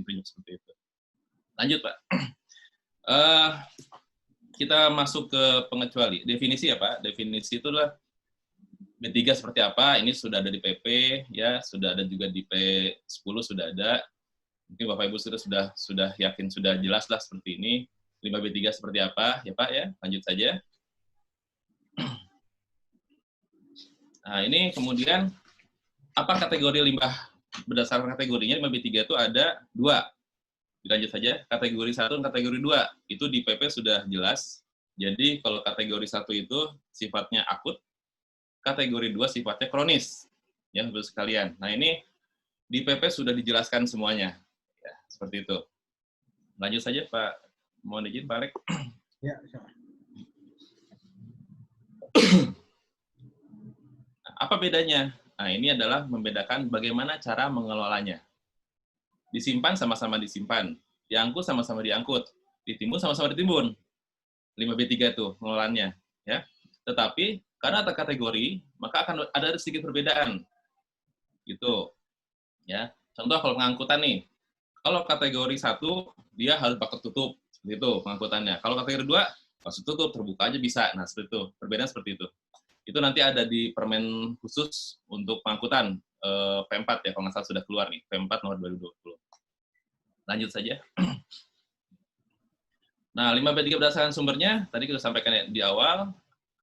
prinsip seperti itu. Lanjut, Pak. Eh, kita masuk ke pengecuali. Definisi ya, Pak. Definisi itulah B3 seperti apa, ini sudah ada di PP, ya, sudah ada juga di P10 sudah ada. Mungkin Bapak Ibu sudah yakin, sudah jelas lah seperti ini. 5B3 seperti apa, ya Pak, ya. Lanjut saja. Nah, ini kemudian, apa kategori limbah? Berdasarkan kategorinya, 5B3 itu ada 2. Dilanjut saja, kategori 1 dan kategori 2. Itu di PP sudah jelas. Jadi, kalau kategori 1 itu sifatnya akut, kategori 2 sifatnya kronis. Ya, Bapak sekalian. Nah, ini di PP sudah dijelaskan semuanya. Ya, seperti itu. Lanjut saja, Pak. Mohon izin, Pak Rek. Ya, silakan. Apa bedanya? Nah, ini adalah membedakan bagaimana cara mengelolanya. Disimpan sama-sama disimpan, diangkut sama-sama diangkut, ditimbun sama-sama ditimbun. 5B3 itu pengelolaannya, ya. Tetapi karena ada kategori, maka akan ada sedikit perbedaan. Gitu. Ya. Contoh kalau pengangkutan nih. Kalau kategori 1 dia harus pakai tutup, seperti itu pengangkutannya. Kalau kategori 2 maksud tutup, terbuka aja bisa. Nah, seperti itu. Perbedaan seperti itu. Itu nanti ada di permen khusus untuk pengangkutan P4 ya, kalau nggak salah sudah keluar nih, P4 nomor 2020. Lanjut saja. Nah, 5B3 berdasarkan sumbernya, tadi kita sampaikan ya, di awal,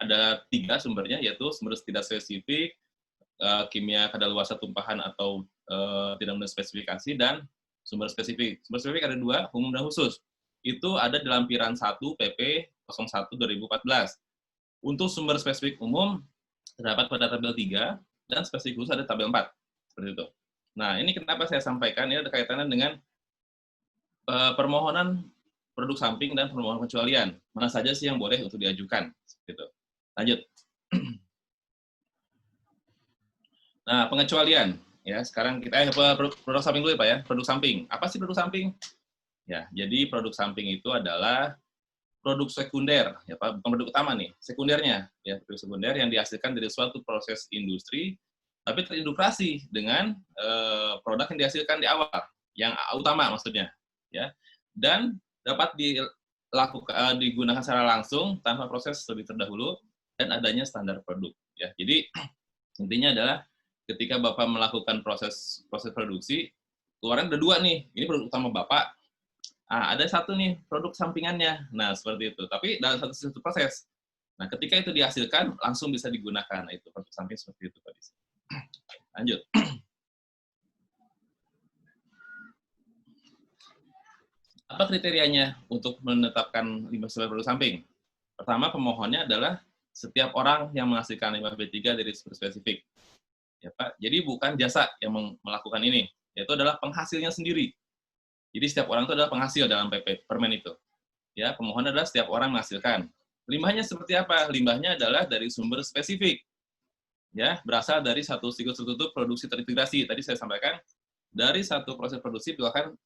ada 3 sumbernya, yaitu sumber tidak spesifik, kimia kadaluarsa tumpahan atau tidak memenuhi spesifikasi, dan sumber spesifik. Sumber spesifik ada 2, umum dan khusus. Itu ada di lampiran 1 PP 01/2014. Untuk sumber spesifik umum, terdapat pada tabel 3, dan spesifik khusus ada tabel 4. Seperti itu. Nah, ini kenapa saya sampaikan, ini ada kaitannya dengan permohonan produk samping dan permohonan pengecualian. Mana saja sih yang boleh untuk diajukan. Seperti itu. Lanjut. Nah, pengecualian. Ya, sekarang kita produk samping dulu ya, Pak ya. Produk samping. Apa sih produk samping? Ya, jadi produk samping itu adalah produk sekunder, ya Pak, bukan produk utama nih, sekundernya, ya produk sekunder yang dihasilkan dari suatu proses industri, tapi terintegrasi dengan produk yang dihasilkan di awal, yang utama maksudnya, ya, dan dapat digunakan secara langsung tanpa proses lebih terdahulu dan adanya standar produk, ya. Jadi intinya adalah ketika Bapak melakukan proses produksi, keluaran ada 2 nih, ini produk utama Bapak. Ada 1 nih produk sampingannya. Nah, seperti itu. Tapi dalam satu proses. Nah, ketika itu dihasilkan, langsung bisa digunakan. Nah, itu produk samping seperti itu, Pak. Lanjut. Apa kriterianya untuk menetapkan limbah sebagai produk samping? Pertama, pemohonnya adalah setiap orang yang menghasilkan limbah B3 dari sumber spesifik. Ya, Pak. Jadi bukan jasa yang melakukan ini, yaitu adalah penghasilnya sendiri. Jadi setiap orang itu adalah penghasil dalam PP permen itu. Ya, pemohon adalah setiap orang menghasilkan. Limbahnya seperti apa? Limbahnya adalah dari sumber spesifik. Ya, berasal dari satu siklus tertutup produksi terintegrasi. Tadi saya sampaikan dari satu proses produksi dilakukan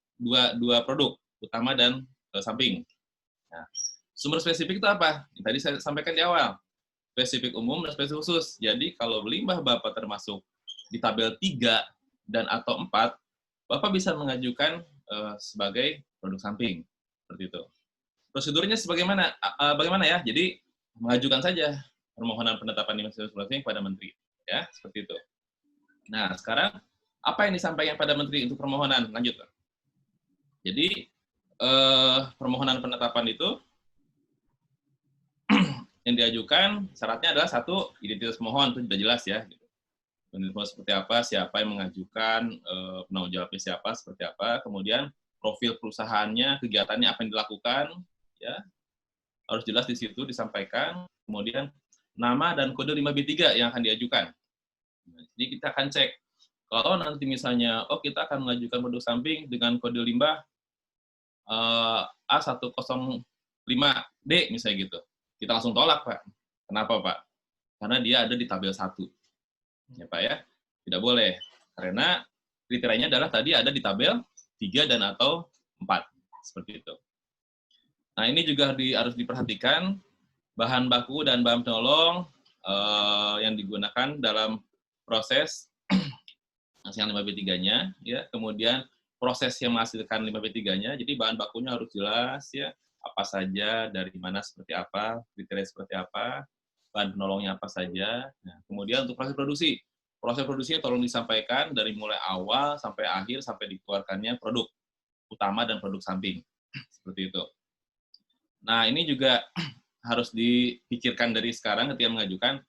dua produk, utama dan samping. Nah, sumber spesifik itu apa? Tadi saya sampaikan di awal. Spesifik umum dan spesifik khusus. Jadi kalau limbah Bapak termasuk di tabel 3 dan atau 4, Bapak bisa mengajukan sebagai produk samping. Seperti itu. Prosedurnya bagaimana ya? Jadi mengajukan saja permohonan penetapan limbah spesifik kepada Menteri. Ya, seperti itu. Nah, sekarang apa yang disampaikan pada Menteri untuk permohonan? Lanjut. Jadi permohonan penetapan itu yang diajukan syaratnya adalah 1, identitas pemohon, itu sudah jelas ya. Identitas seperti apa, siapa yang mengajukan, penanggung jawabnya siapa, seperti apa, kemudian profil perusahaannya, kegiatannya apa yang dilakukan, ya harus jelas di situ disampaikan. Kemudian nama dan kode 5B3 yang akan diajukan. Jadi kita akan cek. Kalau nanti misalnya, kita akan mengajukan produk samping dengan kode limbah A105D misalnya gitu. Kita langsung tolak, Pak. Kenapa, Pak? Karena dia ada di tabel 1. Ya, Pak ya. Tidak boleh. Karena kriterianya adalah tadi ada di tabel 3 dan atau 4. Seperti itu. Nah, ini juga harus diperhatikan bahan baku dan bahan penolong yang digunakan dalam proses yang 5B3-nya, ya. Kemudian proses yang menghasilkan limbah B3-nya, jadi bahan bakunya harus jelas ya, apa saja, dari mana seperti apa, kriteria seperti apa, bahan penolongnya apa saja. Nah, kemudian untuk proses produksinya tolong disampaikan dari mulai awal sampai akhir, sampai dikeluarkannya produk utama dan produk samping. Seperti itu. Nah, ini juga harus dipikirkan dari sekarang ketika mengajukan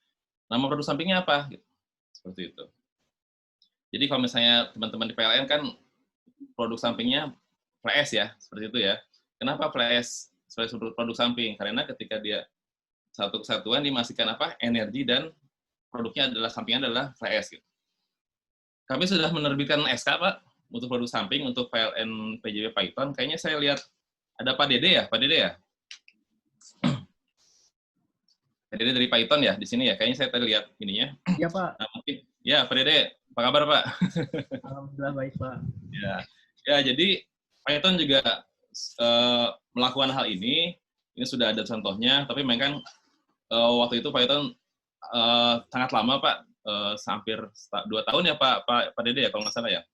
nama produk sampingnya apa. Gitu. Seperti itu. Jadi kalau misalnya teman-teman di PLN kan produk sampingnya FLS ya, seperti itu ya. Kenapa FLS sebagai produk samping? Karena ketika dia satu kesatuan dimasukkan apa? Energi dan produknya adalah sampingnya adalah FLS gitu. Kami sudah menerbitkan SK, Pak, untuk produk samping untuk PLN PJB Python. Kayaknya saya lihat ada Pak Dede ya, Pak Dede ya? Pak Dede dari Python ya di sini ya. Kayaknya saya tadi lihat ininya. Iya, Pak. Nah, mungkin ya, Pak Dede, apa kabar, Pak? Alhamdulillah baik, Pak. Ya, jadi Python juga melakukan hal ini. Ini sudah ada contohnya, tapi memang kan waktu itu Python sangat lama, Pak. Hampir 2 tahun ya, Pak Dede ya, kalau nggak salah ya.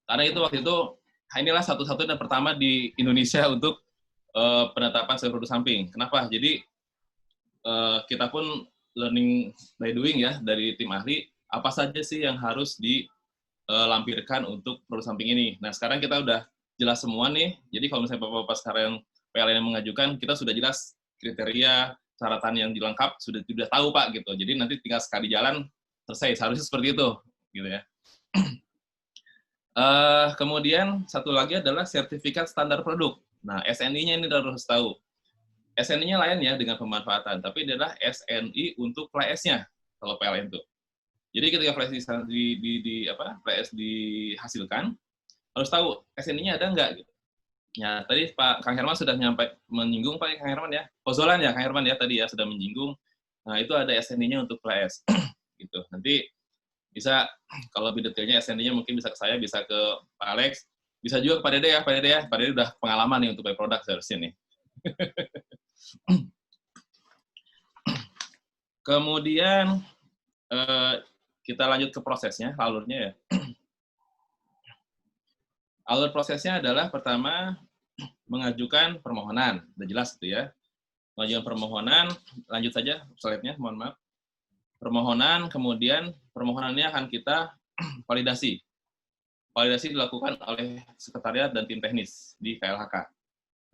Karena itu waktu itu, inilah satu-satunya dan pertama di Indonesia untuk penetapan sebagai produk samping. Kenapa? Jadi kita pun learning by doing ya dari tim ahli, apa saja sih yang harus dilampirkan untuk produk samping ini. Nah, sekarang kita udah jelas semua nih. Jadi kalau misalnya Bapak-Bapak sekarang PLN yang mengajukan, kita sudah jelas kriteria, syaratan yang dilengkap, sudah tahu, Pak, gitu. Jadi nanti tinggal sekali jalan, selesai. Seharusnya seperti itu, gitu ya. Kemudian, satu lagi adalah sertifikat standar produk. Nah, SNI-nya ini harus tahu. SNI-nya lain ya dengan pemanfaatan, tapi ini adalah SNI untuk FLS-nya, kalau PLN itu. Jadi ketika FLS dihasilkan, harus tahu SNI-nya ada nggak gitu. Ya, tadi Pak Kang Herman sudah menyinggung, Pak Kang Herman ya. Pozolan ya Kang Herman ya tadi ya sudah menyinggung. Nah, itu ada SNI-nya untuk FLS. Gitu. Nanti bisa kalau lebih detailnya SNI-nya mungkin bisa ke saya, bisa ke Pak Alex, bisa juga ke Pak Dede ya, Pak Dede ya. Pak Dede udah pengalaman nih untuk by product seharusnya nih. Kemudian kita lanjut ke prosesnya, alurnya ya. Alur prosesnya adalah pertama mengajukan permohonan, udah jelas itu ya. Mengajukan permohonan, lanjut saja slide-nya, mohon maaf. Permohonan, kemudian permohonannya akan kita validasi. Validasi dilakukan oleh sekretariat dan tim teknis di KLHK.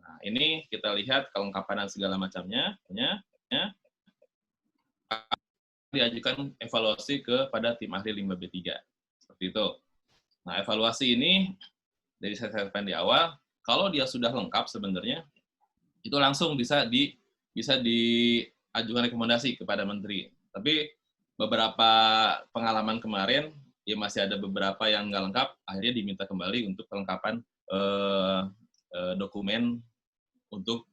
Nah, ini kita lihat kelengkapan dan segala macamnya, diajukan evaluasi kepada tim ahli limbah B3. Seperti itu. Nah, evaluasi ini dari saya sampaikan di awal, kalau dia sudah lengkap sebenarnya, itu langsung bisa diajukan rekomendasi kepada menteri. Tapi beberapa pengalaman kemarin, ya masih ada beberapa yang nggak lengkap, akhirnya diminta kembali untuk kelengkapan dokumen untuk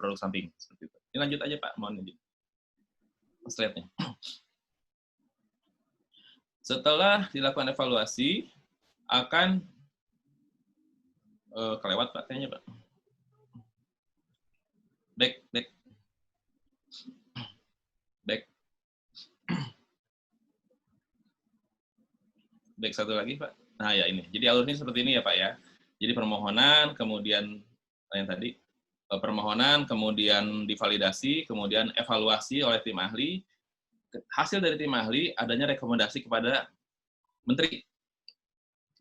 produk samping. Seperti itu. Ini lanjut aja Pak, mohon izin. Slide-nya. Setelah dilakukan evaluasi, akan kelewat Pak, kayaknya Pak. Back satu lagi Pak. Nah ya ini. Jadi alurnya seperti ini ya Pak ya. Jadi permohonan, kemudian yang tadi permohonan, kemudian divalidasi, kemudian evaluasi oleh tim ahli. Hasil dari tim ahli adanya rekomendasi kepada menteri.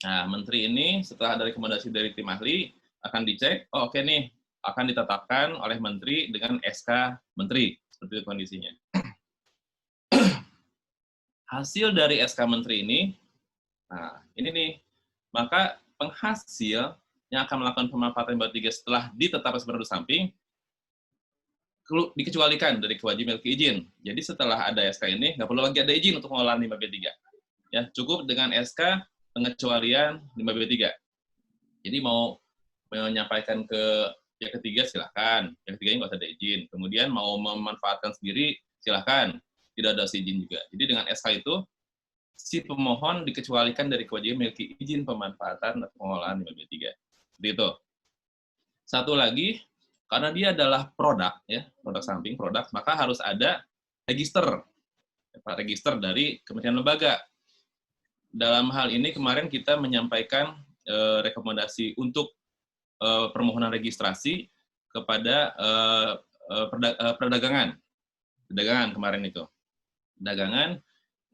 Nah, menteri ini setelah ada rekomendasi dari tim ahli akan dicek, oh oke nih, akan ditetapkan oleh menteri dengan SK menteri. Seperti itu kondisinya. Hasil dari SK menteri ini, nah ini nih, maka penghasil yang akan melakukan pemanfaatan limbah B3 setelah ditetapkan sebagai produk samping, dikecualikan dari kewajiban memiliki izin. Jadi setelah ada SK ini, nggak perlu lagi ada izin untuk pengolahan limbah B3. Ya, cukup dengan SK pengecualian limbah B3. Jadi mau menyampaikan ke pihak ketiga silahkan, pihak ketiganya nggak usah ada izin. Kemudian mau memanfaatkan sendiri silahkan, tidak ada izin juga. Jadi dengan SK itu si pemohon dikecualikan dari kewajiban memiliki izin pemanfaatan atau pengolahan limbah B3. Seperti itu. Satu lagi, karena dia adalah produk ya, produk samping, produk, maka harus ada register dari Kementerian Lembaga. Dalam hal ini kemarin kita menyampaikan rekomendasi untuk permohonan registrasi kepada perdagangan kemarin itu. Perdagangan,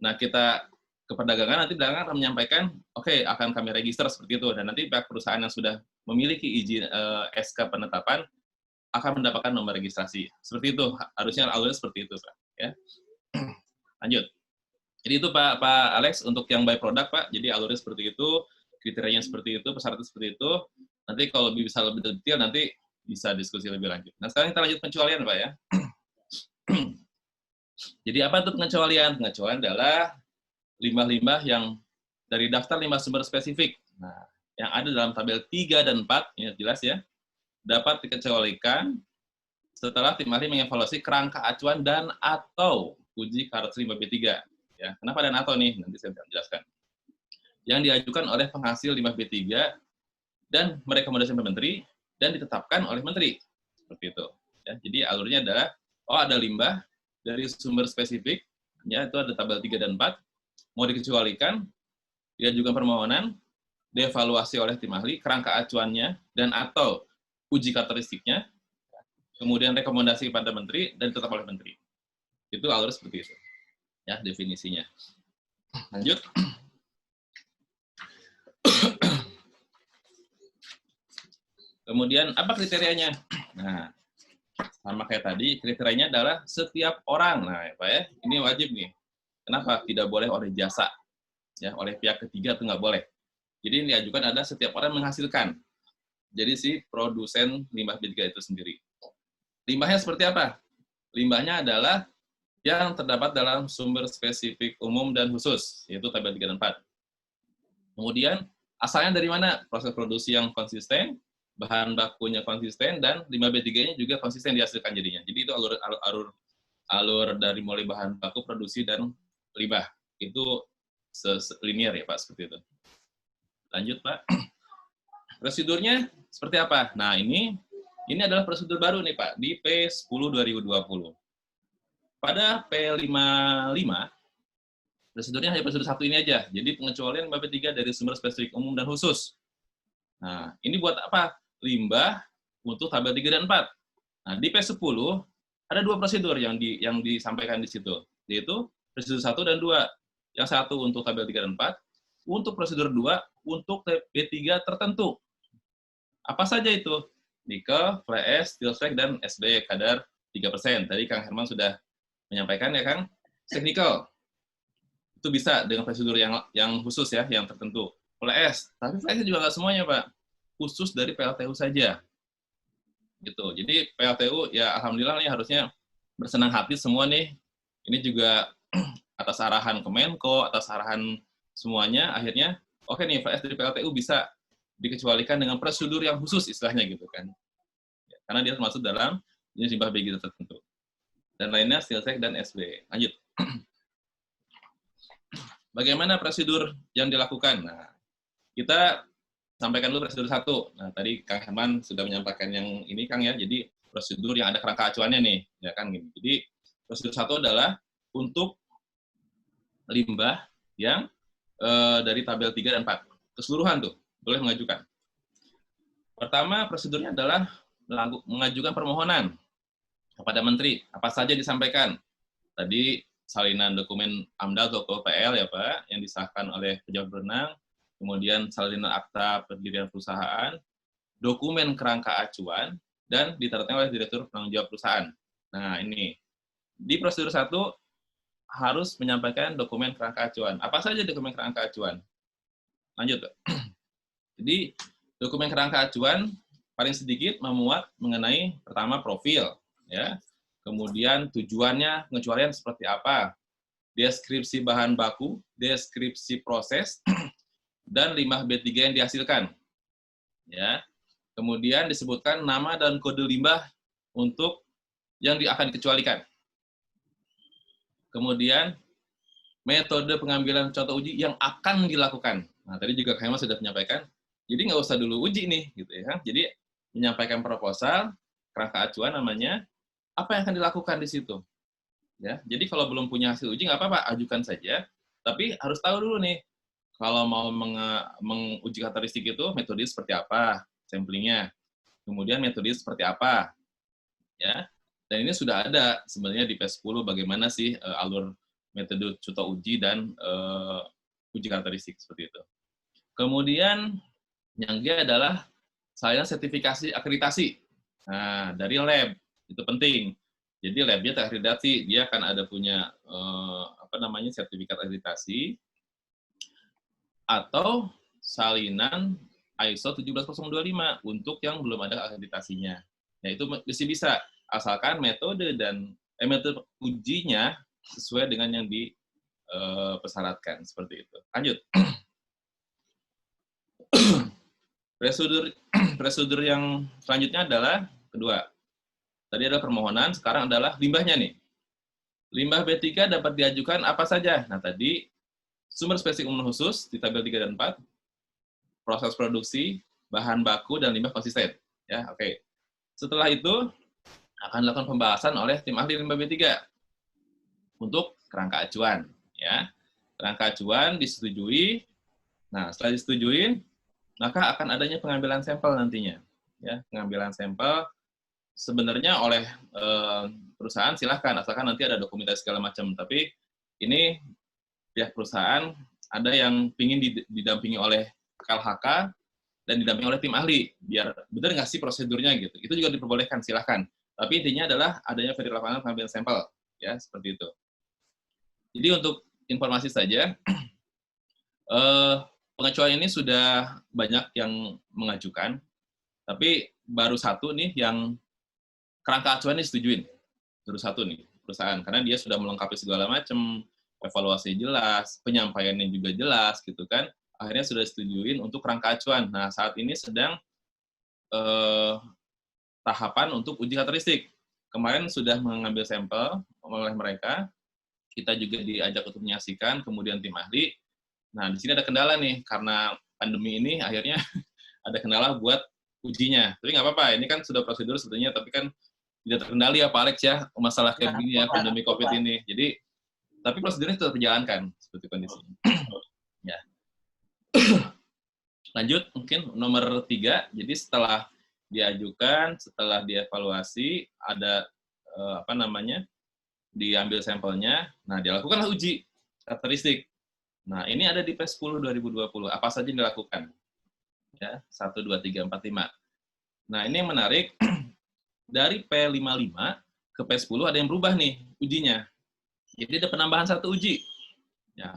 nah kita ke perdagangan, nanti perdagangan akan menyampaikan, oke, akan kami register seperti itu, dan nanti pihak perusahaan yang sudah memiliki izin SK penetapan akan mendapatkan nomor registrasi. Seperti itu, harusnya alurnya seperti itu, Pak. Ya. Lanjut. Jadi itu Pak Alex untuk yang by product, Pak. Jadi alurnya seperti itu, kriterianya seperti itu, persyaratan seperti itu. Nanti kalau bisa lebih detail, nanti bisa diskusi lebih lanjut. Nah, sekarang kita lanjut pengecualian, Pak, ya. Jadi apa itu pengecualian? Pengecualian adalah limbah-limbah yang dari daftar limbah sumber spesifik. Nah, yang ada dalam tabel 3 dan 4, ini jelas ya, dapat dikecualikan setelah tim ahli mengevaluasi kerangka acuan dan atau uji karakter limbah B3. Ya, kenapa dan atau nih? Nanti saya akan jelaskan. Yang diajukan oleh penghasil limbah B3 dan merekomendasikan ke menteri dan ditetapkan oleh menteri. Seperti itu. Ya, jadi alurnya adalah, ada limbah dari sumber spesifik, ya itu ada tabel 3 dan 4, mau dikecualikan, diajukan permohonan, dievaluasi oleh tim ahli, kerangka acuannya, dan atau uji karakteristiknya, kemudian rekomendasi kepada menteri, dan tetap oleh menteri. Itu alur seperti itu. Ya, definisinya. Lanjut. Kemudian, apa kriterianya? Nah, sama kayak tadi, kriterianya adalah setiap orang. Nah, Pak ya, ini wajib nih. Kenapa? Tidak boleh oleh jasa. Ya, oleh pihak ketiga itu nggak boleh. Jadi yang diajukan adalah setiap orang menghasilkan. Jadi si produsen limbah B3 itu sendiri. Limbahnya seperti apa? Limbahnya adalah yang terdapat dalam sumber spesifik umum dan khusus, yaitu tabel 3 dan 4. Kemudian, asalnya dari mana? Proses produksi yang konsisten, bahan bakunya konsisten, dan limbah B3-nya juga konsisten dihasilkan jadinya. Jadi itu alur dari mulai bahan baku, produksi, dan limbah. Itu linear ya Pak, seperti itu. Lanjut Pak. Prosedurnya seperti apa? Nah ini adalah prosedur baru nih Pak, di P10 2020. Pada P55, prosedurnya hanya prosedur satu ini aja. Jadi pengecualian limbah B3 dari sumber spesifik umum dan khusus. Nah, ini buat apa? Limbah untuk tabel 3 dan 4. Nah, di P10 ada dua prosedur yang disampaikan di situ, yaitu prosedur 1 dan 2. Yang satu untuk tabel 3 dan 4, untuk prosedur 2 untuk B3 tertentu. Apa saja itu? Nikel, fly ash, steel slag, dan SB kadar 3%. Tadi Kang Herman sudah menyampaikan ya Kang, teknikal. Itu bisa dengan prosedur yang khusus ya, yang tertentu. Fly ash, tapi fly ash juga nggak semuanya Pak. Khusus dari PLTU saja. Gitu. Jadi PLTU ya alhamdulillah nih harusnya bersenang hati semua nih. Ini juga atas arahan Kemenko, atas arahan semuanya, akhirnya oke nih fly ash dari PLTU bisa dikecualikan dengan prosedur yang khusus istilahnya gitu kan. Ya, karena dia termasuk dalam jenis limbah B tertentu. Dan lainnya steel slag dan SB. Lanjut. Bagaimana prosedur yang dilakukan? Nah, kita sampaikan dulu prosedur 1. Nah, tadi Kang Herman sudah menyampaikan yang ini Kang ya. Jadi prosedur yang ada kerangka acuannya nih, ya kan gini. Jadi prosedur 1 adalah untuk limbah yang dari tabel 3 dan 4. Keseluruhan tuh boleh mengajukan. Pertama, prosedurnya adalah mengajukan permohonan kepada menteri. Apa saja disampaikan? Tadi salinan dokumen AMDAL atau PL ya Pak, yang disahkan oleh pejabat berwenang, kemudian salinan akta pendirian perusahaan, dokumen kerangka acuan, dan ditandatangani oleh direktur penanggung jawab perusahaan. Nah ini, di prosedur 1 harus menyampaikan dokumen kerangka acuan. Apa saja dokumen kerangka acuan? Lanjut Pak. Jadi dokumen kerangka acuan paling sedikit memuat mengenai pertama profil, ya, kemudian tujuannya pengecualian seperti apa, deskripsi bahan baku, deskripsi proses, dan limbah B3 yang dihasilkan, ya. Kemudian disebutkan nama dan kode limbah untuk yang akan dikecualikan. Kemudian metode pengambilan contoh uji yang akan dilakukan. Nah, tadi juga Kak Herman sudah menyampaikan. Jadi nggak usah dulu uji nih, gitu ya. Jadi menyampaikan proposal, kerangka acuan namanya, apa yang akan dilakukan di situ. Ya, jadi kalau belum punya hasil uji nggak apa-apa, ajukan saja. Tapi harus tahu dulu nih, kalau mau menguji karakteristik itu metode seperti apa, samplingnya, kemudian metode seperti apa, ya. Dan ini sudah ada sebenarnya di P10 bagaimana sih alur metode contoh uji dan uji karakteristik seperti itu. Kemudian yang dia adalah saya sertifikasi akreditasi. Nah, dari lab itu penting. Jadi labnya terakreditasi, dia akan ada punya sertifikat akreditasi atau salinan ISO 17025 untuk yang belum ada akreditasinya. Nah, itu mesti bisa asalkan metode dan metode ujinya sesuai dengan yang dipersyaratkan seperti itu. Lanjut. Prosedur yang selanjutnya adalah kedua. Tadi adalah permohonan, sekarang adalah limbahnya nih. Limbah B3 dapat diajukan apa saja? Nah, tadi sumber spesifik umum khusus di tabel 3 dan 4, proses produksi, bahan baku, dan limbah konsisten. Ya, oke. Setelah itu, akan dilakukan pembahasan oleh tim ahli limbah B3 untuk kerangka acuan. Ya. Kerangka acuan disetujui. Nah, setelah disetujui, maka akan adanya pengambilan sampel nantinya. Ya, pengambilan sampel sebenarnya oleh perusahaan silahkan, asalkan nanti ada dokumentasi segala macam. Tapi ini pihak perusahaan ada yang ingin didampingi oleh KLHK dan didampingi oleh tim ahli, biar benar nggak sih prosedurnya gitu. Itu juga diperbolehkan, silahkan. Tapi intinya adalah adanya verifikasi lapangan pengambilan sampel, ya seperti itu. Jadi untuk informasi saja, pengecualian ini sudah banyak yang mengajukan, tapi baru satu nih yang kerangka acuan ini disetujuin. Baru satu nih perusahaan, karena dia sudah melengkapi segala macam, evaluasi jelas, penyampaiannya juga jelas gitu kan. Akhirnya sudah disetujuin untuk kerangka acuan. Nah, saat ini sedang tahapan untuk uji karakteristik. Kemarin sudah mengambil sampel oleh mereka, kita juga diajak untuk menyaksikan, kemudian tim ahli. Nah, di sini ada kendala nih, karena pandemi ini akhirnya ada kendala buat ujinya. Tapi nggak apa-apa, ini kan sudah prosedur sebetulnya, tapi kan tidak terkendali ya Pak Alex ya, masalah kayak begini ya, pandemi COVID ini. Jadi, tapi prosedurnya tetap dijalankan, seperti kondisinya. Ya. Lanjut, mungkin nomor 3, jadi setelah diajukan, setelah dievaluasi, ada diambil sampelnya, nah dilakukanlah uji karakteristik. Nah, ini ada di P10 2020, apa saja yang dilakukan? Ya, 1, 2, 3, 4, 5. Nah, ini yang menarik, dari P55 ke P10 ada yang berubah nih ujinya. Jadi ada penambahan 1 uji. Ya.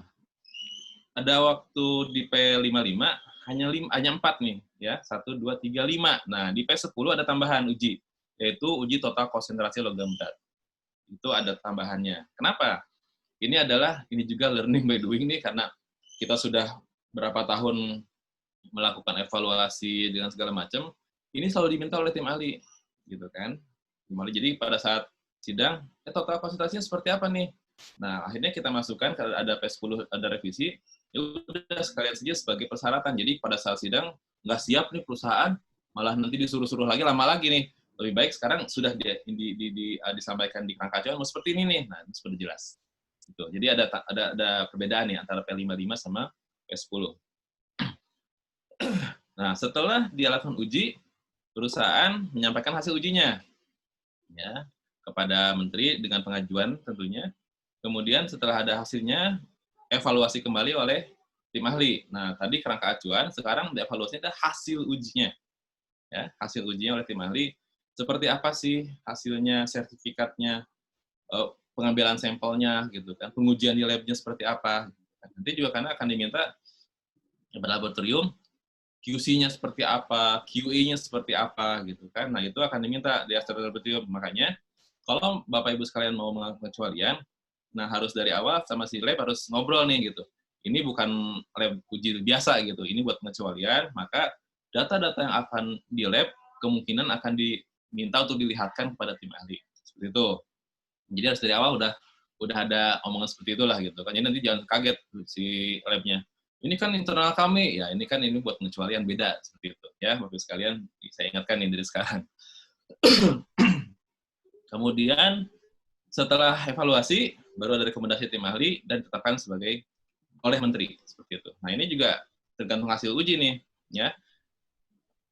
Ada waktu di P55 hanya 4 nih, ya. 1, 2, 3, 5. Nah, di P10 ada tambahan uji, yaitu uji total konsentrasi logam berat. Itu ada tambahannya. Kenapa? Ini juga learning by doing nih, karena kita sudah berapa tahun melakukan evaluasi dengan segala macam, ini selalu diminta oleh tim ahli, gitu kan. Jadi pada saat sidang, total konsentrasinya seperti apa nih? Nah, akhirnya kita masukkan, kalau ada P10, ada revisi, ya udah sekalian saja sebagai persyaratan. Jadi pada saat sidang, nggak siap nih perusahaan, malah nanti disuruh-suruh lagi, lama lagi nih. Lebih baik sekarang sudah disampaikan di kerangka acuan, mau seperti ini nih. Nah, ini sudah jelas. Gitu. Jadi ada perbedaan nih antara P55 sama P10. Nah, setelah dilakukan uji, perusahaan menyampaikan hasil ujinya ya kepada menteri dengan pengajuan tentunya. Kemudian setelah ada hasilnya, evaluasi kembali oleh tim ahli. Nah, tadi kerangka acuan, sekarang dievaluasinya ada hasil ujinya. Ya, hasil ujinya oleh tim ahli. Seperti apa sih hasilnya, sertifikatnya, pengambilan sampelnya, gitu kan, pengujian di labnya seperti apa. Nanti juga karena akan diminta laboratorium QC-nya seperti apa, QA-nya seperti apa, gitu kan. Nah, itu akan diminta di laboratorium. Makanya, kalau Bapak Ibu sekalian mau mengalami pengecualian, nah harus dari awal sama si lab harus ngobrol nih, gitu. Ini bukan lab uji biasa, gitu. Ini buat pengecualian, maka data-data yang akan di lab, kemungkinan akan diminta untuk dilihatkan kepada tim ahli. Seperti itu. Jadi harus dari awal udah ada omongan seperti itulah gitu kan. Jadi nanti jangan kaget si labnya. Ini kan internal kami, ya ini kan ini buat pengecualian beda seperti itu ya. Bapak sekalian, saya ingatkan ini dari sekarang. Kemudian setelah evaluasi baru ada rekomendasi tim ahli dan ditetapkan sebagai oleh menteri seperti itu. Nah, ini juga tergantung hasil uji nih, ya.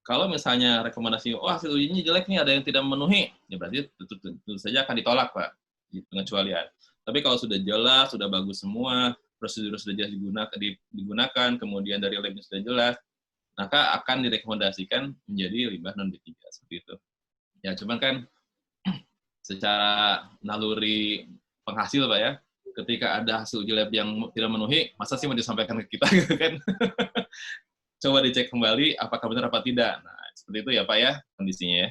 Kalau misalnya rekomendasi, oh hasil ujinya jelek nih, ada yang tidak memenuhi, ya berarti tentu saja akan ditolak, Pak, di pengecualian. Tapi kalau sudah jelas, sudah bagus semua, prosedur sudah jelas digunakan, kemudian dari labnya sudah jelas, maka akan direkomendasikan menjadi limbah non B3 seperti itu. Ya, cuman kan secara naluri penghasil, Pak ya, ketika ada hasil uji lab yang tidak memenuhi, masa sih mau disampaikan ke kita gitu kan? Coba dicek kembali apakah benar apa tidak. Nah, seperti itu ya Pak ya kondisinya ya.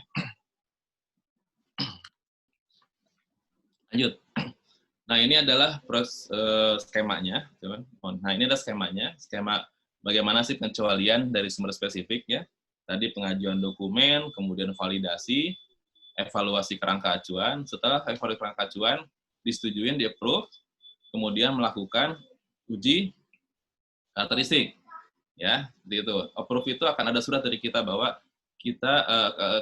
Lanjut. Nah, ini adalah skemanya, teman. Nah, ini adalah skemanya, skema bagaimana sih pengecualian dari sumber spesifik ya. Tadi pengajuan dokumen, kemudian validasi, evaluasi kerangka acuan. Setelah evaluasi kerangka acuan, disetujuin, di-approve, kemudian melakukan uji karakteristik. Ya, seperti itu. Approve itu akan ada surat dari kita bahwa kita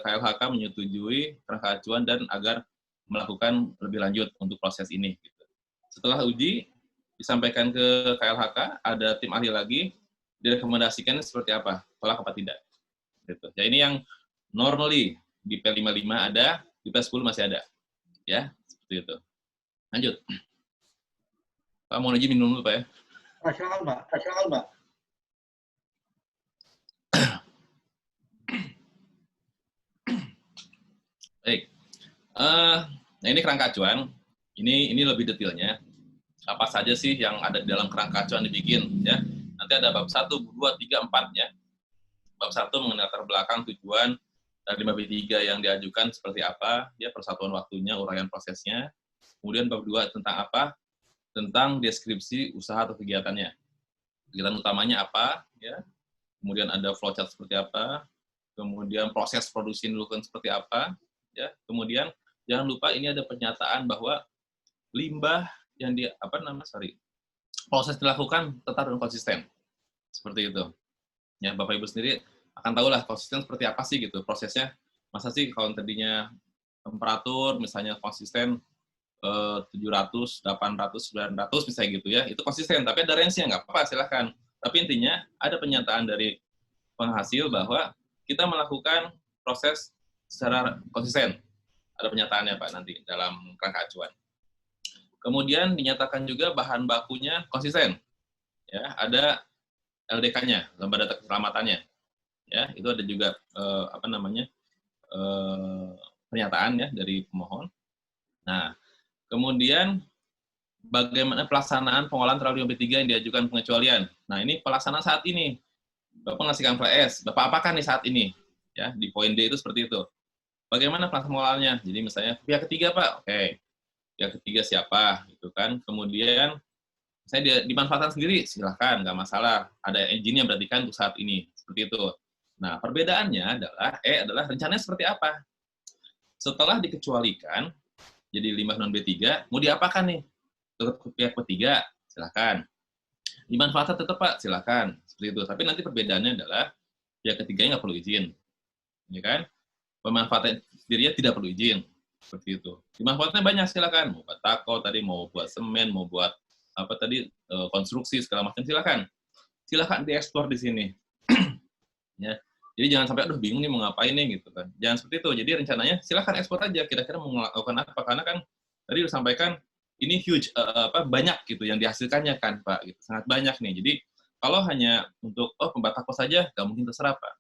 KLHK menyetujui kerangka acuan dan agar melakukan lebih lanjut untuk proses ini. Gitu. Setelah uji disampaikan ke KLHK, ada tim ahli lagi direkomendasikan seperti apa, tolak apa tidak. Gitu. Ya ini yang normally di P55 ada, di P10 masih ada. Ya, seperti itu. Lanjut. Pak mau izin minum dulu Pak ya. Silakan Pak. Baik. Nah ini kerangka acuan. Ini lebih detailnya. Apa saja sih yang ada di dalam kerangka acuan dibikin ya. Nanti ada bab 1, 2, 3, 4 ya. Bab 1 mengenai latar belakang tujuan dari limbah B3 yang diajukan seperti apa, ya persatuan waktunya, uraian prosesnya. Kemudian bab 2 tentang apa? Tentang deskripsi usaha atau kegiatannya. Kegiatan utamanya apa ya. Kemudian ada flowchart seperti apa. Kemudian proses produksi dilakukan seperti apa ya. Kemudian jangan lupa ini ada pernyataan bahwa limbah yang proses dilakukan tetap dan konsisten. Seperti itu. Ya, Bapak Ibu sendiri akan tahulah konsisten seperti apa sih gitu prosesnya. Masa sih kalau tadinya temperatur misalnya konsisten 700, 800, 900 misalnya gitu ya. Itu konsisten, tapi ada range-nya nggak apa-apa, silahkan. Tapi intinya ada pernyataan dari penghasil bahwa kita melakukan proses secara konsisten. Ada pernyataannya Pak nanti dalam kerangka acuan. Kemudian dinyatakan juga bahan bakunya konsisten. Ya, ada LDK-nya, lembar data keselamatannya. Ya, itu ada juga pernyataan ya dari pemohon. Nah, kemudian bagaimana pelaksanaan pengolahan terhadap limbah B3 yang diajukan pengecualian. Nah, ini pelaksanaan saat ini. Bapak ngasihkan VS. Bapak apakan nih saat ini? Ya, di poin D itu seperti itu. Bagaimana pelaksanaan pengolahannya? Jadi misalnya pihak ketiga, Pak. Oke. Pihak ketiga siapa? Gitu kan. Kemudian saya dimanfaatkan sendiri, silahkan, nggak masalah. Ada engine-nya berarti kan untuk saat ini. Seperti itu. Nah, perbedaannya adalah rencananya seperti apa? Setelah dikecualikan, jadi limbah non B3, mau diapakan nih? Tetap ke pihak ketiga, silahkan. Dimanfaatkan tetap, Pak, silahkan. Seperti itu. Tapi nanti perbedaannya adalah pihak ketiganya nggak perlu izin. Ya kan? Pemanfaatan sendirinya tidak perlu izin. Seperti itu. Dimanfaatnya banyak, silakan. Mau buat tako tadi, mau buat semen, mau buat konstruksi segala macam, silakan. Silakan dieksplor di sini. Ya. Jadi jangan sampai aduh bingung nih mau ngapain nih gitu kan. Jangan seperti itu. Jadi rencananya silakan ekspor aja. Kira-kira mau melakukan apa? Karena kan tadi disampaikan ini huge banyak gitu yang dihasilkannya kan Pak. Gitu. Sangat banyak nih. Jadi kalau hanya untuk pembatako saja nggak mungkin terserap Pak.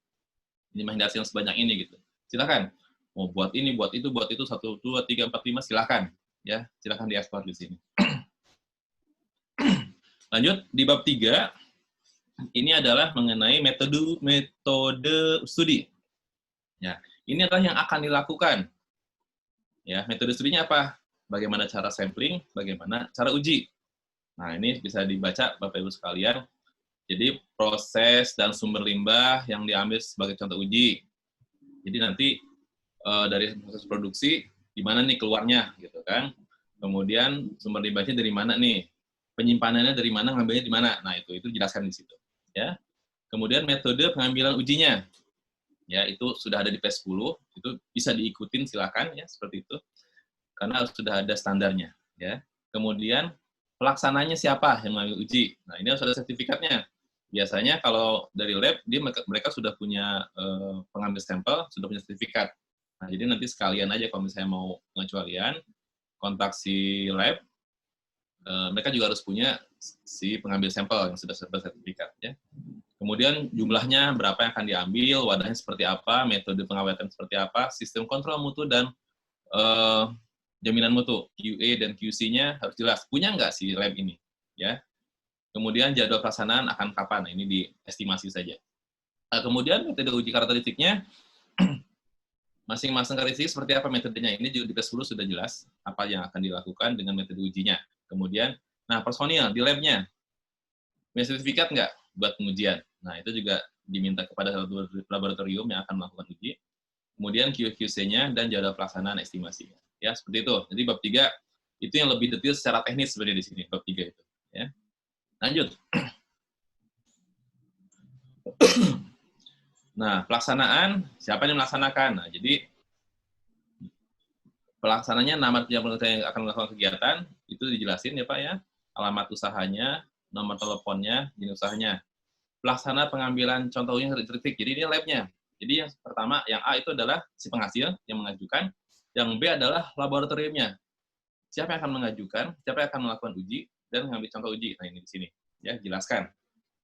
Ini mah hasil sebanyak ini gitu. Silakan. Mau buat ini, buat itu, 1, 2, 3, 4, 5, silakan. Ya, silakan diekspor di sini. Lanjut, di bab 3, ini adalah mengenai metode studi. Ya, ini adalah yang akan dilakukan. Ya, metode studinya apa? Bagaimana cara sampling, bagaimana cara uji. Nah, ini bisa dibaca Bapak Ibu sekalian. Jadi, proses dan sumber limbah yang diambil sebagai contoh uji. Jadi nanti dari proses produksi di mana nih keluarnya gitu kan. Kemudian sumber limbahnya dari mana nih? Penyimpanannya dari mana, ngambilnya di mana? Nah, itu jelaskan di situ, ya. Kemudian metode pengambilan ujinya. Ya, itu sudah ada di P10, itu bisa diikutin silakan ya, seperti itu. Karena sudah ada standarnya, ya. Kemudian pelaksananya siapa yang mengambil uji. Nah, ini harus ada sertifikatnya. Biasanya kalau dari lab, mereka sudah punya pengambil sampel, sudah punya sertifikat. Nah, jadi nanti sekalian aja kalau misalnya mau pengecualian, kontak si lab, mereka juga harus punya si pengambil sampel yang sudah bersertifikat. Ya. Kemudian jumlahnya berapa yang akan diambil, wadahnya seperti apa, metode pengawetan seperti apa, sistem kontrol mutu dan jaminan mutu, QA dan QC-nya harus jelas. Punya nggak si lab ini? Ya. Kemudian jadwal pelaksanaan akan kapan? Nah, ini diestimasi saja. Nah, kemudian metode uji karakteristiknya, masing-masing karakteristik seperti apa metodenya. Ini juga di PS10 sudah jelas apa yang akan dilakukan dengan metode ujinya. Kemudian, nah personil di labnya, punya sertifikat nggak buat pengujian? Nah, itu juga diminta kepada laboratorium yang akan melakukan uji. Kemudian QC-nya dan jadwal pelaksanaan estimasinya. Ya, seperti itu. Jadi bab 3 itu yang lebih detail secara teknis sebenarnya di sini, bab 3 itu. Ya. Lanjut. Nah, pelaksanaan, siapa yang melaksanakan? Nah, jadi pelaksananya nama yang akan melakukan kegiatan, itu dijelasin ya Pak ya, alamat usahanya, nomor teleponnya, jenis usahanya. Pelaksana pengambilan contohnya kritik, jadi ini labnya. Jadi yang pertama, yang A itu adalah si penghasil yang mengajukan, yang B adalah laboratoriumnya. Siapa yang akan mengajukan, siapa yang akan melakukan uji, dan mengambil contoh uji. Nah, ini di sini. Ya, jelaskan.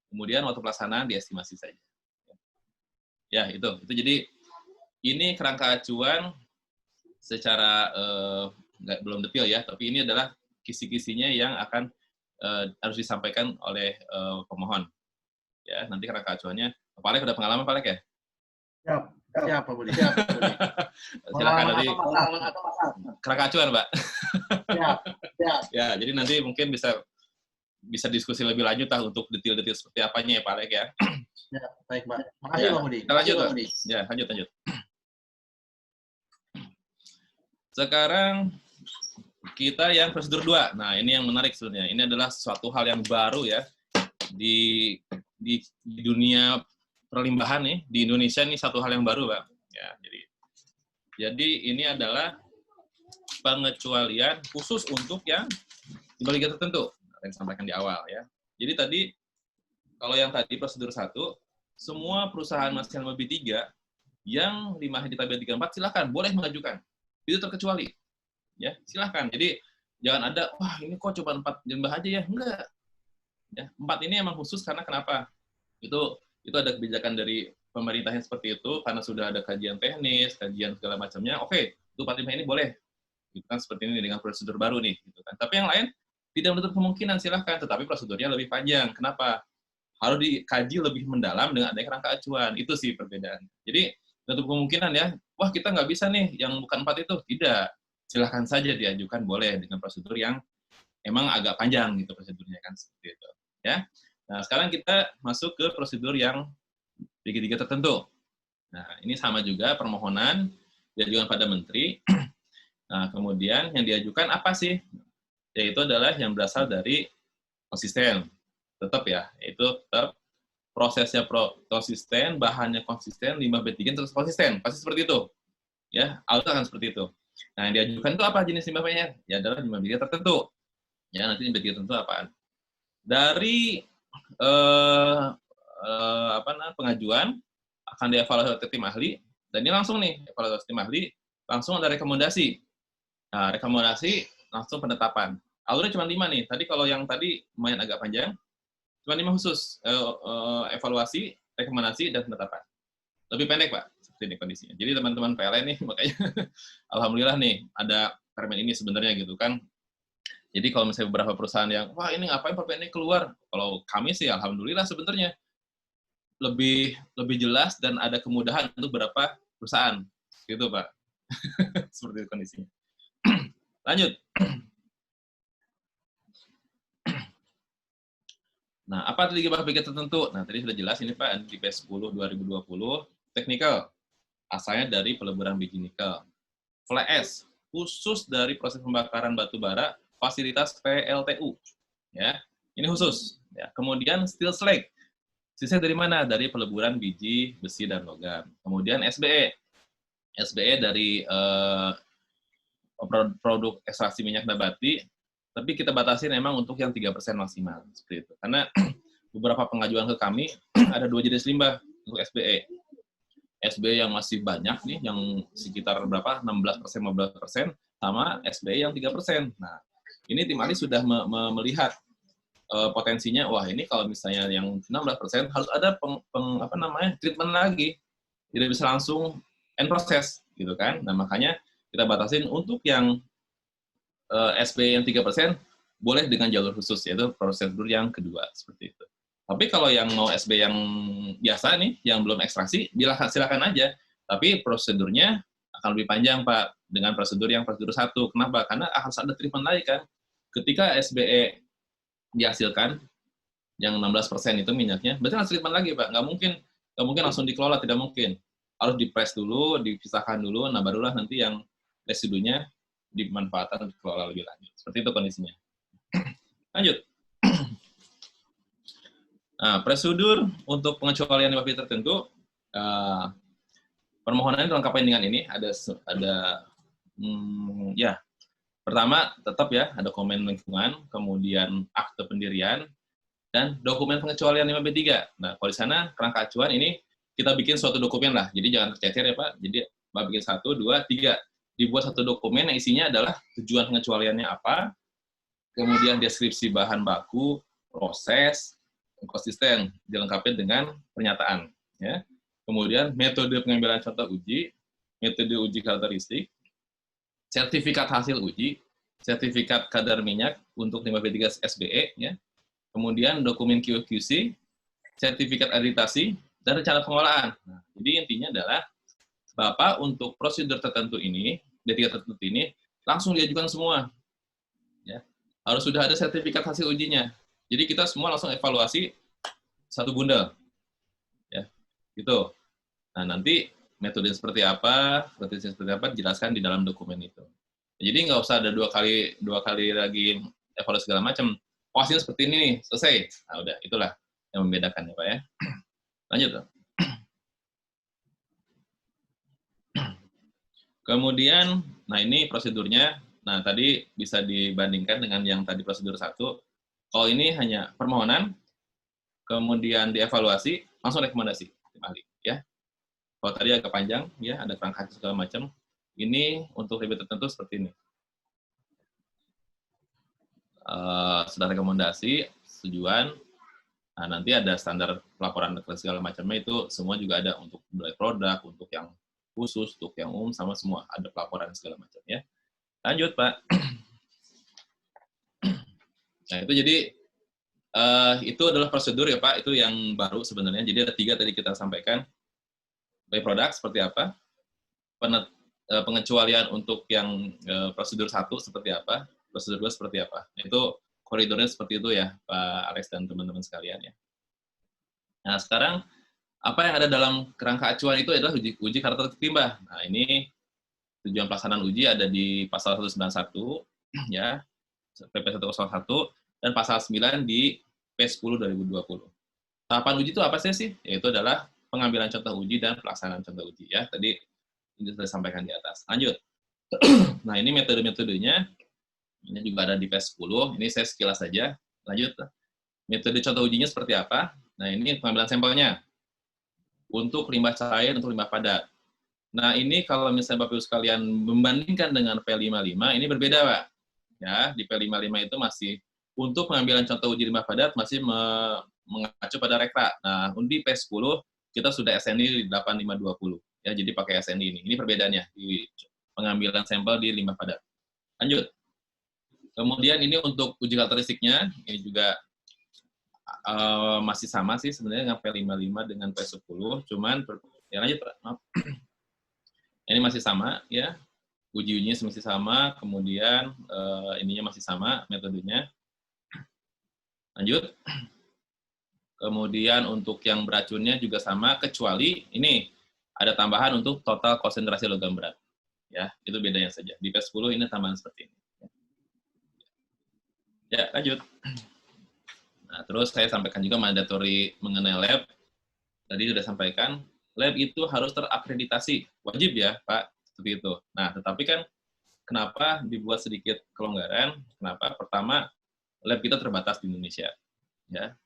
Kemudian waktu pelaksanaan diestimasi saja. Ya, itu jadi ini kerangka acuan secara belum detail ya, tapi ini adalah kisi-kisinya yang akan harus disampaikan oleh pemohon. Ya, nanti kerangka acuannya. Pak Alek udah pengalaman Pak Alek ya? Siap, Pak Budi. Silakan nanti. Kerangka acuan, Pak. Siap. Ya, jadi nanti mungkin bisa diskusi lebih lanjut lah untuk detail-detail seperti apanya ya Pak Alek ya. Ya, baik, Pak. Makasih, Ya, Pak Budi. kita lanjut, Pak. Ya, lanjut. Sekarang kita yang prosedur 2. Nah, ini yang menarik sebenarnya. Ini adalah suatu hal yang baru ya di dunia perlimbahan nih, di Indonesia ini satu hal yang baru, Pak. Ya, jadi ini adalah pengecualian khusus untuk yang di liga tertentu. Yang disampaikan di awal ya. Jadi tadi kalau yang tadi prosedur 1, semua perusahaan mahasiswa B3 yang limbah di tabel 34 silakan boleh mengajukan. Itu terkecuali. Ya, silakan. Jadi jangan ada wah ini kok cuma 4 limbah aja ya. Enggak. Ya, 4 ini emang khusus karena kenapa? Itu ada kebijakan dari pemerintahnya seperti itu karena sudah ada kajian teknis, kajian segala macamnya. Oke, itu 4 limbah ini boleh. Gitu kan seperti ini dengan prosedur baru nih gitu kan. Tapi yang lain tidak menutup kemungkinan silahkan, tetapi prosedurnya lebih panjang. Kenapa? Harus dikaji lebih mendalam dengan adanya kerangka acuan. Itu sih perbedaan. Jadi menutup kemungkinan ya, wah kita nggak bisa nih yang bukan 4 itu. Tidak. Silahkan saja diajukan boleh dengan prosedur yang emang agak panjang gitu prosedurnya kan seperti itu. Ya. Nah, sekarang kita masuk ke prosedur yang liga-liga tertentu. Nah, ini sama juga permohonan diajukan pada menteri. Nah, kemudian yang diajukan apa sih? Yaitu adalah yang berasal dari konsisten. Tetap ya, itu tetap prosesnya konsisten, bahannya konsisten, limbah B3 terus konsisten. Pasti seperti itu. Ya, auto akan seperti itu. Nah, yang diajukan itu apa jenis limbahnya? Ya adalah limbah B3 tertentu. Ya, nanti limbah B3 tertentu apaan? Dari pengajuan akan dievaluasi tim ahli, dan ini langsung nih, evaluasi tim ahli, langsung ada rekomendasi. Nah, rekomendasi langsung penetapan. Alurnya cuma 5 nih. Tadi kalau yang tadi lumayan agak panjang, cuma 5 khusus. Evaluasi, rekomendasi, dan penetapan. Lebih pendek, Pak. Seperti ini kondisinya. Jadi teman-teman PLN nih, makanya alhamdulillah nih, ada permen ini sebenarnya gitu kan. Jadi kalau misalnya beberapa perusahaan yang, wah ini ngapain permen ini keluar? Kalau kami sih alhamdulillah sebenarnya lebih jelas dan ada kemudahan untuk beberapa perusahaan. Gitu, Pak. Seperti itu kondisinya. Lanjut. Nah, apa tadi limbah B3 tertentu? Nah, tadi sudah jelas ini Pak, di PS10 2020, technical, asalnya dari peleburan biji nikel. Fly ash, khusus dari proses pembakaran batu bara, fasilitas PLTU. Ya, ini khusus. Ya. Kemudian steel slag, sisa dari mana? Dari peleburan biji, besi, dan logam. Kemudian SBE. SBE dari produk ekstraksi minyak nabati, Tapi kita batasin memang untuk yang 3% maksimal, seperti itu. Karena beberapa pengajuan ke kami, ada 2 jenis limbah untuk SBE. SBE yang masih banyak nih, yang sekitar berapa, 16%, 15%, sama SBE yang 3%. Nah, ini tim ahli sudah melihat potensinya, wah ini kalau misalnya yang 16% harus ada treatment lagi. Tidak bisa langsung end process, gitu kan. Nah, makanya kita batasin untuk yang SBE yang 3% boleh dengan jalur khusus, yaitu prosedur yang kedua, seperti itu. Tapi kalau yang mau SB yang biasa nih, yang belum ekstraksi, silakan aja. Tapi prosedurnya akan lebih panjang, Pak, dengan prosedur 1. Kenapa? Karena harus ada treatment lagi kan. Ketika SBE dihasilkan, yang 16% itu minyaknya, berarti harus treatment lagi, Pak. Nggak mungkin langsung dikelola, tidak mungkin. Harus dipres dulu, dipisahkan dulu, nah barulah nanti yang residunya dimanfaatkan untuk dikelola lebih lanjut. Seperti itu kondisinya. Lanjut. Nah, prosedur untuk pengecualian limbah B tertentu, permohonannya dilengkapi dengan ini, pertama tetap ya, ada dokumen lingkungan, kemudian akte pendirian, dan dokumen pengecualian limbah B3. Nah, kalau di sana kerangka acuan ini kita bikin suatu dokumen lah, jadi jangan tercecer ya Pak, jadi Pak bikin 1, 2, 3, dibuat satu dokumen yang isinya adalah tujuan pengecualiannya apa, kemudian deskripsi bahan baku, proses, konsisten, dilengkapi dengan pernyataan. Ya. Kemudian metode pengambilan contoh uji, metode uji karakteristik, sertifikat hasil uji, sertifikat kadar minyak untuk limbah B3 SBE, ya. Kemudian dokumen QC, sertifikat akreditasi, dan rencana pengolahan. Nah, jadi intinya adalah Bapak untuk prosedur tertentu ini, B3 tertentu ini, langsung diajukan semua. Ya. Harus sudah ada sertifikat hasil ujinya. Jadi kita semua langsung evaluasi satu bundel. Ya, gitu. Nah, nanti metode seperti apa, dijelaskan di dalam dokumen itu. Jadi nggak usah ada dua kali lagi evaluasi segala macam. Oh, hasilnya seperti ini nih, selesai. Nah, udah, itulah yang membedakan ya, Pak ya. Lanjut. Kemudian, nah ini prosedurnya. Nah, tadi bisa dibandingkan dengan yang tadi prosedur 1. Kalau ini hanya permohonan, kemudian dievaluasi, langsung rekomendasi tim ahli, ya. Kalau tadi agak panjang, ya, ada kerangka segala macam. Ini untuk ribet tertentu seperti ini. Sudah rekomendasi, setujuan. Nah, nanti ada standar pelaporan segala macamnya, itu semua juga ada untuk produk, untuk yang khusus, untuk yang umum, sama semua. Ada pelaporan segala macam, ya. Lanjut, Pak. Nah, itu jadi itu adalah prosedur ya Pak, itu yang baru sebenarnya. Jadi ada 3 tadi kita sampaikan. By-product seperti apa, pengecualian untuk yang prosedur 1 seperti apa, prosedur 2 seperti apa. Nah, itu koridornya seperti itu ya Pak Alex dan teman-teman sekalian ya. Nah, sekarang apa yang ada dalam kerangka acuan itu adalah uji karakteristik limbah. Nah, ini tujuan pelaksanaan uji ada di pasal 191 ya, PP 101, dan pasal 9 di P10 2020. Tahapan uji itu apa sih? Yaitu adalah pengambilan contoh uji dan pelaksanaan contoh uji ya. Tadi ini sudah disampaikan di atas. Lanjut. Nah, ini metode-metodenya. Ini juga ada di P10. Ini saya sekilas saja. Lanjut. Metode contoh ujinya seperti apa? Nah, ini pengambilan sampelnya. Untuk limbah cair, untuk limbah padat. Nah, ini kalau misalnya Bapak Ibu sekalian membandingkan dengan P55, ini berbeda, Pak. Ya, di P55 itu masih untuk pengambilan contoh uji limbah padat masih mengacu pada rekra. Nah, di P10 kita sudah SNI 8520. Ya, jadi pakai SNI ini. Ini perbedaannya di pengambilan sampel di limbah padat. Lanjut. Kemudian ini untuk uji karakteristiknya, ini juga masih sama sih sebenarnya dengan P55 dengan P10, cuman ya lanjut Pak, maaf. Ini masih sama ya, ujinya masih sama, kemudian ininya masih sama metodenya. Lanjut. Kemudian untuk yang beracunnya juga sama, kecuali ini ada tambahan untuk total konsentrasi logam berat. Ya, itu bedanya saja. Di P10 ini tambahan seperti ini. Ya, lanjut. Nah, terus saya sampaikan juga mandatori mengenai lab. Tadi sudah sampaikan, lab itu harus terakreditasi. Wajib ya, Pak, seperti itu. Nah, tetapi kan kenapa dibuat sedikit kelonggaran? Kenapa? Pertama, lab kita terbatas di Indonesia, ya.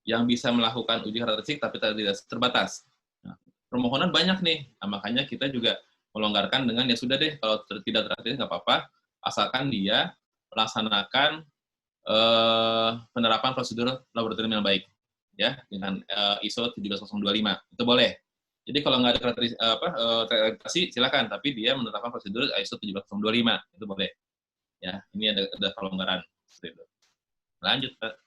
Yang bisa melakukan uji karakteristik tapi tidak terbatas. Nah, permohonan banyak nih, nah, makanya kita juga melonggarkan dengan ya sudah deh kalau tidak terbatas nggak apa-apa, asalkan dia melaksanakan penerapan prosedur laboratorium yang baik, ya dengan ISO 17025 itu boleh. Jadi kalau nggak ada akreditasi silakan, tapi dia menetapkan prosedur ISO 17025 itu boleh. Ya, ini ada kelonggaran seperti itu. Lanjut, Pak.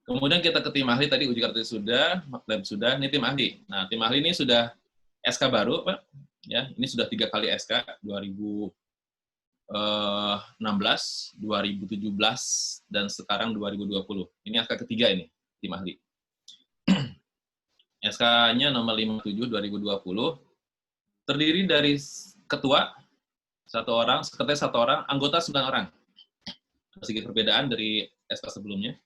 Kemudian kita ke tim ahli tadi uji karakteristik sudah, lab sudah, ini tim ahli. Nah, tim ahli ini sudah SK baru, Pak. Ya, ini sudah 3 kali SK 2016, 2017 dan sekarang 2020. Ini SK ketiga ini tim ahli. SK-nya nomor 57 2020 terdiri dari ketua 1 orang, sekretaris 1 orang, anggota 9 orang. Sedikit perbedaan dari SK sebelumnya.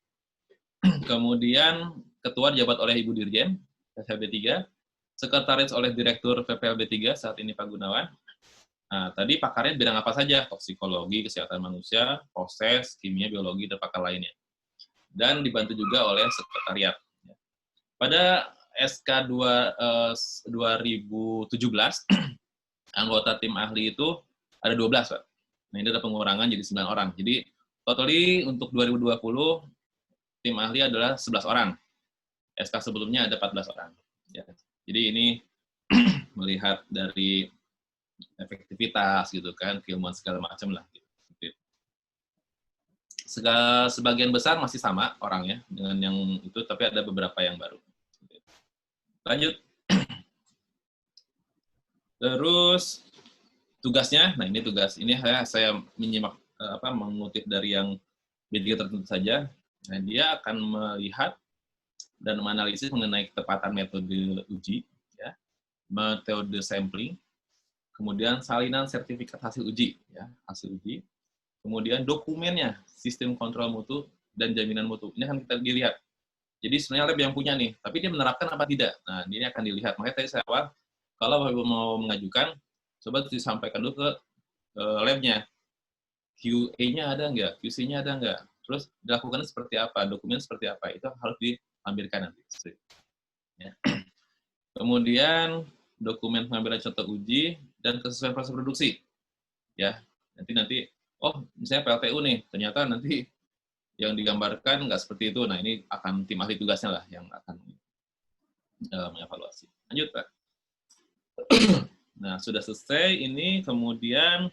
Kemudian ketua dijabat oleh Ibu Dirjen PPLB 3, sekretaris oleh Direktur PPLB 3 saat ini Pak Gunawan. Nah, tadi pakarnya bidang apa saja? Toksikologi, kesehatan manusia, proses, kimia, biologi, dan pakar lainnya. Dan dibantu juga oleh sekretariat. Pada SK 2017, anggota tim ahli itu ada 12, Pak. Nah, ini ada pengurangan jadi 9 orang. Jadi, totally untuk 2020, tim ahli adalah 11 orang. SK sebelumnya ada 14 orang. Ya. Jadi ini melihat dari efektivitas gitu kan, keilmuan segala macam lah. Sebagian besar masih sama orangnya dengan yang itu, tapi ada beberapa yang baru. Lanjut. Terus tugasnya, nah ini tugas ini saya menyimak mengutip dari yang media tertentu saja. Nah, dia akan melihat dan menganalisis mengenai ketepatan metode uji, ya, metode sampling, kemudian salinan sertifikat hasil uji, ya, hasil uji, kemudian dokumennya, sistem kontrol mutu dan jaminan mutu. Ini akan kita dilihat. Jadi sebenarnya lab yang punya nih, tapi dia menerapkan apa tidak. Nah, ini akan dilihat. Makanya tadi saya awal, kalau Bapak mau mengajukan, coba disampaikan dulu ke labnya. QA-nya ada nggak? QC-nya ada nggak? Terus dilakukan seperti apa? Dokumen seperti apa? Itu harus dilampirkan nanti. Ya. Kemudian dokumen pengambilan contoh uji dan kesesuaian proses produksi. Ya, nanti oh misalnya PLTU nih, ternyata nanti yang digambarkan nggak seperti itu. Nah, ini akan tim ahli tugasnya lah yang akan mengevaluasi. Lanjut, Pak. Nah, sudah selesai ini, kemudian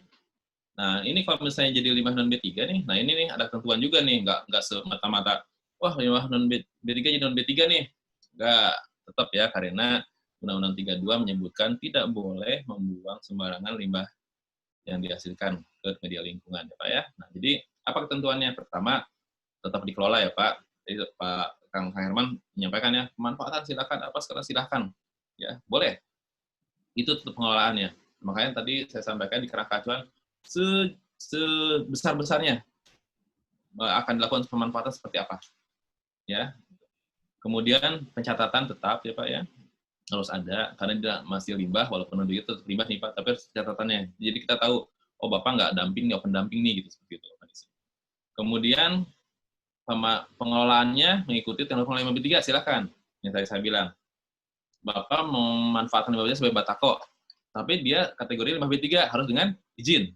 nah, ini kalau misalnya jadi limbah non B3 nih, nah ini nih ada ketentuan juga nih, nggak semata-mata, wah limbah non B3 jadi non B3 nih. Nggak, tetap ya, karena Undang-Undang 32 menyebutkan tidak boleh membuang sembarangan limbah yang dihasilkan ke media lingkungan, ya Pak ya. Nah, jadi apa ketentuannya? Pertama, tetap dikelola ya Pak. Jadi Pak Kang Herman menyampaikan ya, pemanfaatan silakan, apa sekarang silakan. Ya, boleh. Itu tetap pengelolaannya. Makanya tadi saya sampaikan di kerangka acuan, sebesar-besarnya akan dilakukan pemanfaatan seperti apa. Ya. Kemudian pencatatan tetap ya Pak ya, harus ada, karena dia masih limbah, walaupun itu tetap limbah nih Pak, tapi harus catatannya. Jadi kita tahu, oh Bapak nggak dumping, nggak pendamping nih, gitu seperti itu. Kemudian pengelolaannya mengikuti teknologi 5B3, silakan. Yang tadi saya bilang, Bapak memanfaatkan 5B3 sebagai batako, tapi dia kategori 5B3 harus dengan izin.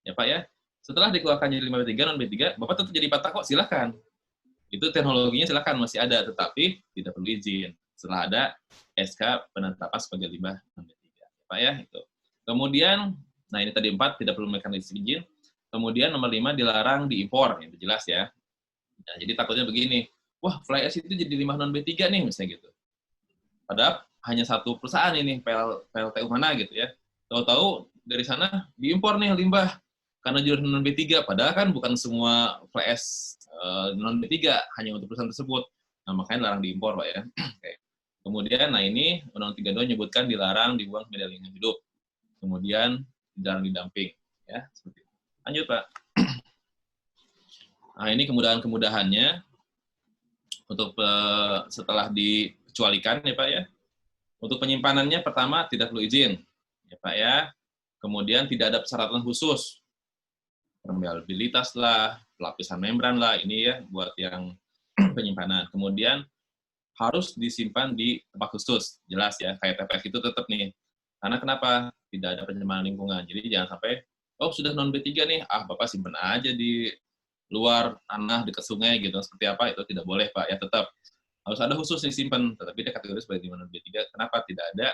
Ya Pak ya. Setelah dikeluarkan jadi 5B3, non-B3, Bapak tetap jadi batako, silakan. Itu teknologinya silakan masih ada, tetapi tidak perlu izin. Setelah ada SK penetapan sebagai limbah non-B3. Ya Pak ya, itu. Kemudian, nah ini tadi 4, tidak perlu mekanisme izin. Kemudian nomor 5, dilarang diimpor, itu jelas ya. Nah, jadi takutnya begini, wah fly ash itu jadi limbah non-B3 nih, misalnya gitu. Padahal hanya satu perusahaan ini, PLTU mana gitu ya. Tahu-tahu dari sana diimpor nih limbah, karena jurusan non-B3, padahal kan bukan semua fly ash non-B3, hanya untuk perusahaan tersebut. Nah, makanya larang diimpor, Pak ya. Kemudian, nah ini Undang-Undang 32 menyebutkan dilarang dibuang ke media lingkungan hidup. Kemudian, dilarang didamping. Ya, seperti itu. Lanjut, Pak. Nah, ini kemudahan-kemudahannya untuk setelah dikecualikan, ya Pak ya. Untuk penyimpanannya, pertama, tidak perlu izin. Ya Pak ya. Kemudian tidak ada persyaratan khusus, permeabilitas lah, lapisan membran lah, ini ya buat yang penyimpanan. Kemudian harus disimpan di tempat khusus, jelas ya, kayak TPS itu tetap nih. Karena kenapa? Tidak ada pencemaran lingkungan. Jadi jangan sampai, oh sudah non B3 nih, Bapak simpan aja di luar tanah, dekat sungai gitu, seperti apa, itu tidak boleh Pak, ya tetap. Harus ada khusus disimpan, tetapi dia kategori sebagai non B3, kenapa? Tidak ada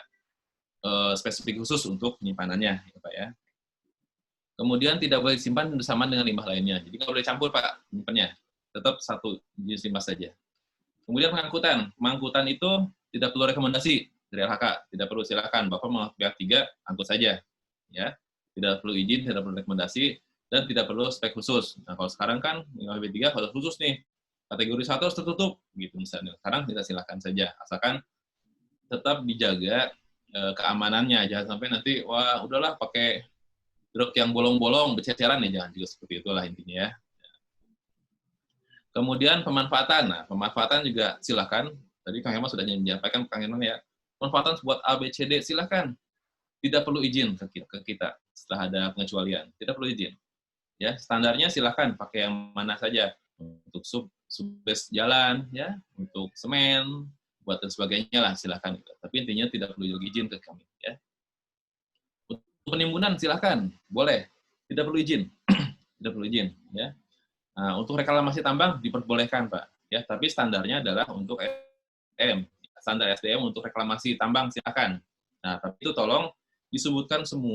spesifik khusus untuk penyimpanannya, ya Pak ya. Kemudian tidak boleh disimpan bersamaan dengan limbah lainnya. Jadi nggak boleh campur Pak, penyimpannya. Tetap satu jenis limbah saja. Kemudian pengangkutan. Pengangkutan itu tidak perlu rekomendasi dari LHK. Tidak perlu, silakan. Bapak mau pihak 3, angkut saja. Ya. Tidak perlu izin, tidak perlu rekomendasi, dan tidak perlu spek khusus. Nah, kalau sekarang kan, limbah B3 harus khusus nih. Kategori 1 harus tertutup. Gitu misalnya. Sekarang kita silakan saja. Asalkan tetap dijaga keamanannya. Jangan sampai nanti, wah udahlah pakai drug yang bolong-bolong, berceceran ya, jangan juga seperti itulah intinya ya. Kemudian pemanfaatan. Nah, pemanfaatan juga silakan. Tadi Kang Herman sudah menyampaikan, Kang Herman ya, pemanfaatan buat A, B, C, D, silakan. Tidak perlu izin ke kita setelah ada pengecualian. Tidak perlu izin. Ya, standarnya silakan pakai yang mana saja. Untuk subbase jalan, ya, untuk semen, buat dan sebagainya lah, silakan. Tapi intinya tidak perlu izin ke kami. Ya. Untuk penimbunan silakan, boleh. Tidak perlu izin. Tidak perlu izin. Ya. Nah, untuk reklamasi tambang diperbolehkan, Pak. Ya, tapi standarnya adalah untuk SDM. Standar SDM untuk reklamasi tambang silakan. Nah, tapi itu tolong disebutkan semua